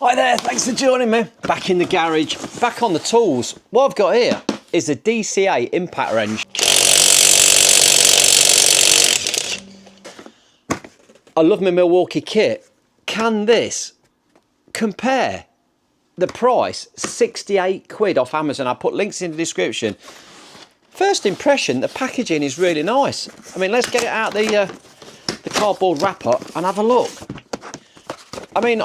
Hi there, thanks for joining me. Back in the garage, back on the tools. What I've got here is a DCA impact wrench. I love my Milwaukee kit. Can this compare? The price, 68 quid off Amazon. I'll put links in the description. First impression, the packaging is really nice. I mean, let's get it out the cardboard wrapper and have a look. I mean,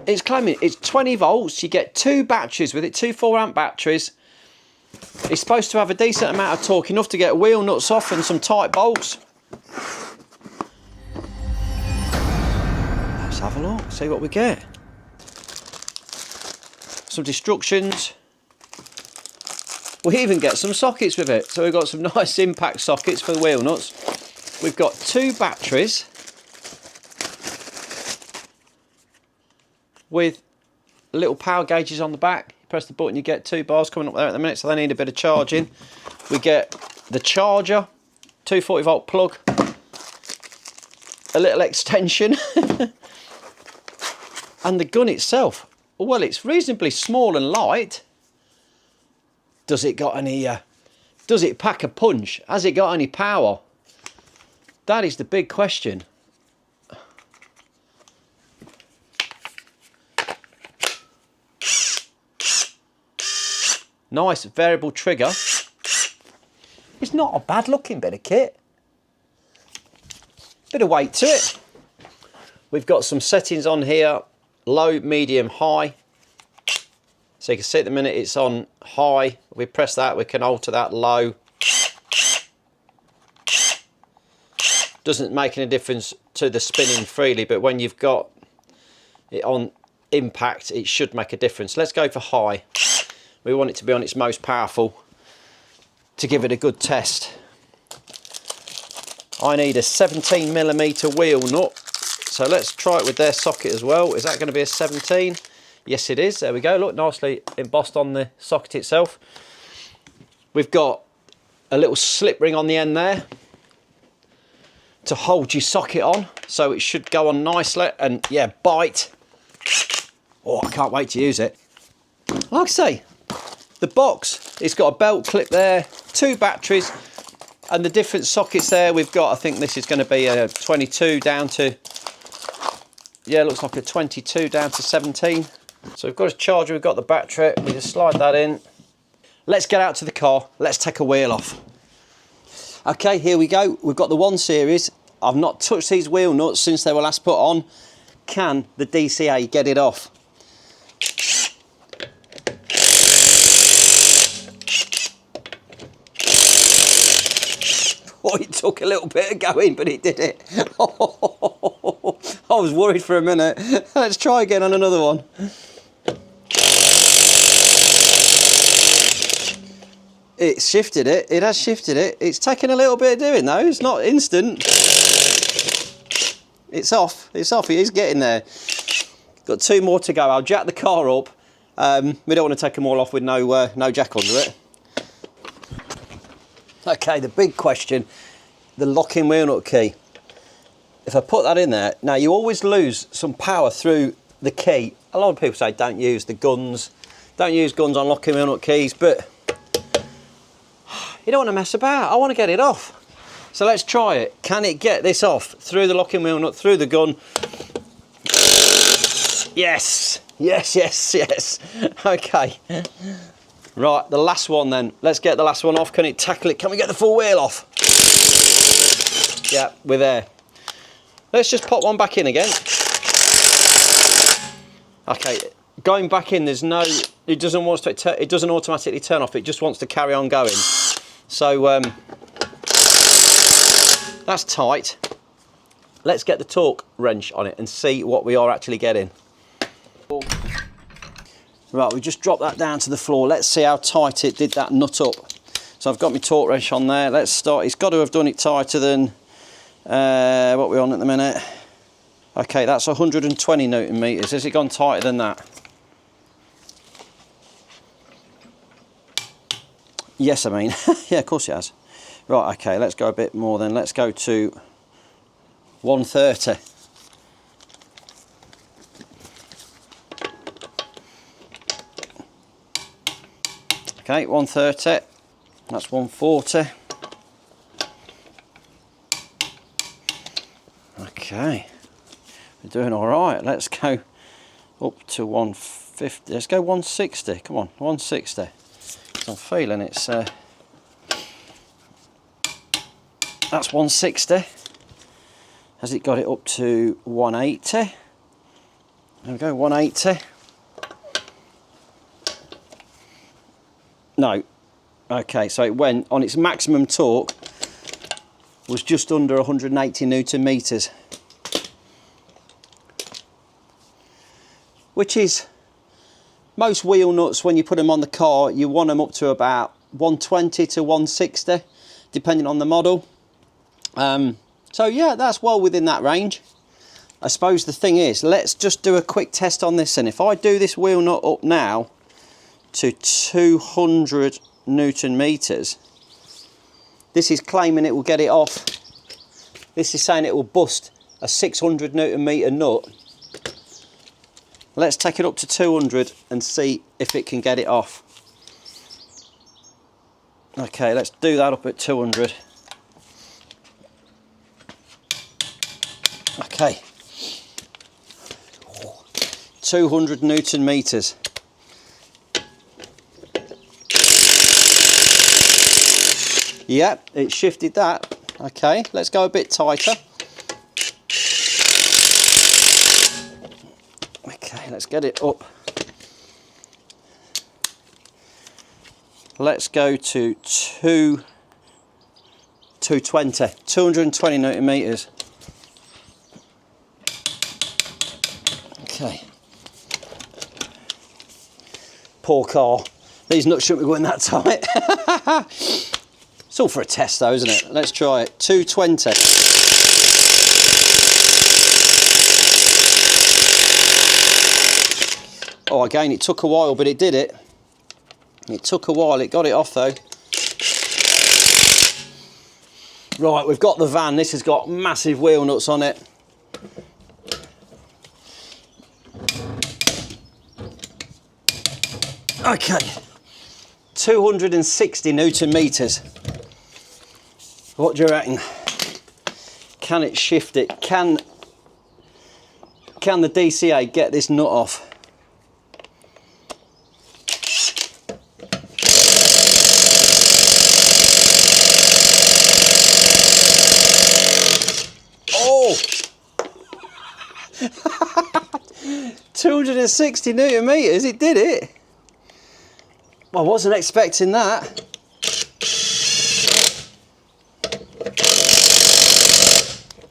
it's claiming it's 20 volts. You get 2 batteries with it, 2 4-amp batteries. It's supposed to have a decent amount of torque, enough to get wheel nuts off and some tight bolts. Let's have a look, see what we get. Some instructions. We even get some sockets with it. So we've got some nice impact sockets for the wheel nuts. We've got 2 batteries with little power gauges on the back. You press the button, you get 2 bars coming up there at the minute, so they need a bit of charging. We get the charger, 240 volt plug, a little extension, and the gun itself. Well, it's reasonably small and light. Does it got any, does it pack a punch? Has it got any power? That is the big question. Nice variable trigger. It's not a bad looking bit of kit. Bit of weight to it. We've got some settings on here. Low, medium, high. So you can see at the minute it's on high. If we press that, we can alter that low. Doesn't make any difference to the spinning freely, but when you've got it on impact, it should make a difference. Let's go for high. We want it to be on its most powerful to give it a good test. I need a 17mm wheel nut. So let's try it with their socket as well. Is that going to be a 17? Yes, it is. There we go. Look, nicely embossed on the socket itself. We've got a little slip ring on the end there to hold your socket on. So it should go on nicely and, yeah, bite. Oh, I can't wait to use it. Like I say, the box, it's got a belt clip there, 2 batteries, and the different sockets there. We've got, I think this is going to be a 22 down to, yeah, it looks like a 22 down to 17. So we've got a charger, we've got the battery, we just slide that in. Let's get out to the car, let's take a wheel off. Okay, here we go. We've got the 1 Series. I've not touched these wheel nuts since they were last put on. Can the DCA get it off? Oh, it took a little bit of going, but it did it. I was worried for a minute. Let's try again on another one. It shifted it. It has shifted it. It's taken a little bit of doing though. It's not instant. It's off. It's off. It is getting there. Got 2 more to go. I'll jack the car up. We don't want to take them all off with no jack under it. Okay, the big question, the locking wheel nut key. If I put that in there, now you always lose some power through the key. A lot of people say don't use the guns, don't use guns on locking wheel nut keys, but you don't want to mess about. I want to get it off. So let's try it. Can it get this off through the locking wheel nut, through the gun? Yes, yes, yes, yes. Okay. Right, the last one then. Let's get the last one off. Can it tackle it? Can we get the full wheel off? Yeah, we're there. Let's just pop one back in again. Okay, going back in, there's no, it doesn't want to, it doesn't automatically turn off. It just wants to carry on going. So that's tight. Let's get the torque wrench on it and see what we are actually getting. Right, we just dropped that down to the floor. Let's see how tight it did that nut up. So I've got my torque wrench on there. Let's start. It's got to have done it tighter than what we're on at the minute. Okay, that's 120 Newton meters. Has it gone tighter than that? Yes, I mean. Yeah, of course it has. Right, okay, let's go a bit more then. Let's go to 130. Okay, 130. That's 140. Okay, we're doing all right. Let's go up to 150. Let's go 160. Come on, 160. I'm feeling it's. That's 160. Has it got it up to 180? There we go, 180. No. Okay, so it went on its maximum torque was just under 180 Newton meters, which is most wheel nuts when you put them on the car. You want them up to about 120 to 160, depending on the model. So yeah, that's well within that range. I suppose the thing is, let's just do a quick test on this, and if I do this wheel nut up now to 200 Newton meters, this is claiming it will get it off. This is saying it will bust a 600 Newton meter nut. Let's take it up to 200 and see if it can get it off. Okay, let's do that up at 200. Okay, 200 Newton meters. Yep, it shifted that. Okay, let's go a bit tighter. Okay, let's get it up. Let's go to 220 Newton meters. Okay. Poor car. These nuts shouldn't be going that tight. It's all for a test though, isn't it? Let's try it. 220. Oh, again, it took a while, but it did it. It took a while. It got it off though. Right, we've got the van. This has got massive wheel nuts on it. Okay, 260 Newton meters. What do you reckon? Can it shift it? Can the DCA get this nut off? Oh! 260 Newton meters, it did it. I wasn't expecting that.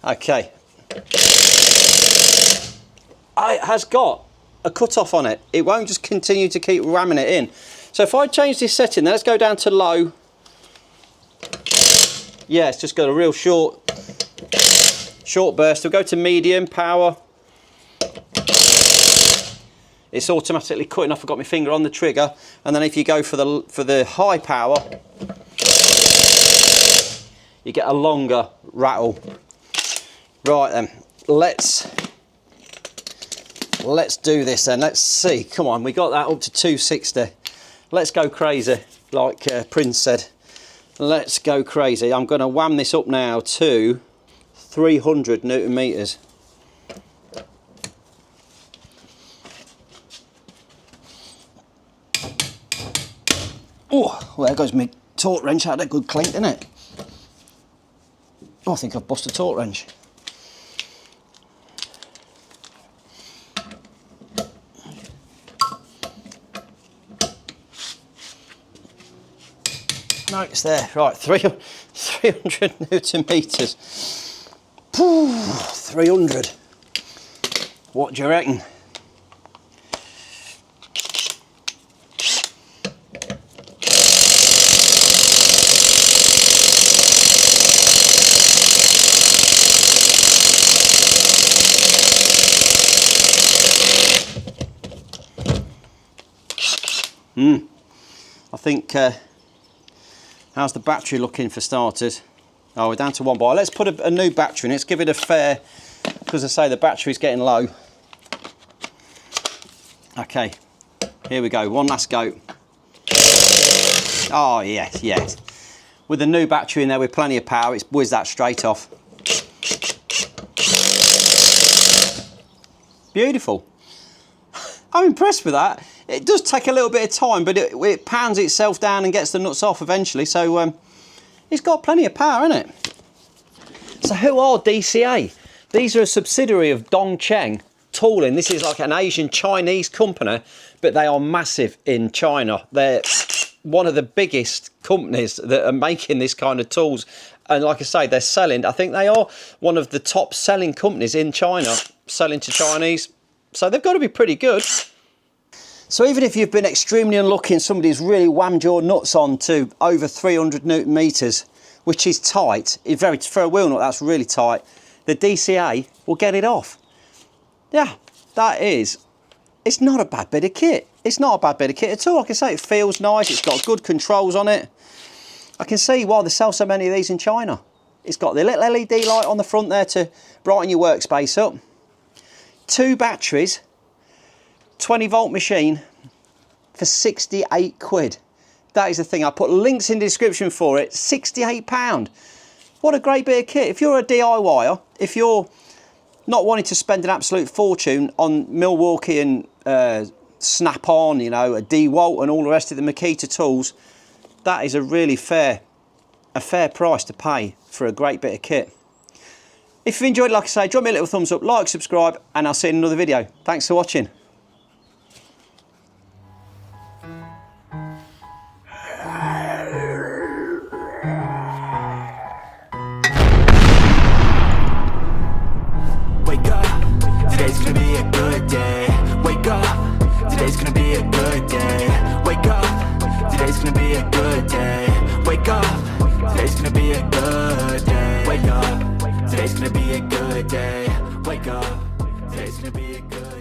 Okay. It has got a cut-off on it. It won't just continue to keep ramming it in. So if I change this setting, let's go down to low. Yeah, it's just got a real short burst. We'll go to medium power. It's automatically cutting off. I've got my finger on the trigger, and then if you go for the high power, you get a longer rattle. Right then, let's do this then. Let's see. Come on, we got that up to 260. Let's go crazy, like Prince said. Let's go crazy. I'm going to wham this up now to 300 Newton meters. Oh, well, there goes my torque wrench. Had a good clink, didn't it? Oh, I think I've busted a torque wrench. No, it's there. Right, 300 Newton meters. 300. What do you reckon? I think, how's the battery looking for starters? Oh, we're down to 1 bar. Let's put a new battery in. Let's give it a fair, because I say the battery's getting low. Okay, here we go. One last go. Oh, yes, yes. With the new battery in there with plenty of power, it's whizzed that straight off. Beautiful. I'm impressed with that. It does take a little bit of time, but it pounds itself down and gets the nuts off eventually. So it's got plenty of power, isn't it? So who are DCA? These are a subsidiary of DongCheng Tooling. This is like an Asian Chinese company, but they are massive in China. They're one of the biggest companies that are making this kind of tools. And like I say, they're selling, I think they are one of the top selling companies in China, selling to Chinese. So they've got to be pretty good. So even if you've been extremely unlucky and somebody's really whammed your nuts on to over 300 Newton meters, which is tight, for a wheel nut that's really tight, the DCA will get it off. Yeah, it's not a bad bit of kit. It's not a bad bit of kit at all. Like I say, it feels nice, it's got good controls on it. I can see why they sell so many of these in China. It's got the little LED light on the front there to brighten your workspace up. 2 batteries, 20 volt machine for 68 quid. That is the thing. I put links in the description for it. £68. What a great bit of kit. If you're a DIYer, if you're not wanting to spend an absolute fortune on Milwaukee and Snap-on, you know, a DeWalt and all the rest of the Makita tools, that is a really fair price to pay for a great bit of kit. If you've enjoyed it, like I say, drop me a little thumbs up, like, subscribe, and I'll see you in another video. Thanks for watching. Wake up, today's gonna be a good day. Wake up, today's gonna be a good day. Wake up, today's gonna be a good day. Wake up, today's gonna be a good day. Wake up, today's gonna be a good day. Wake up, today's gonna be a good day.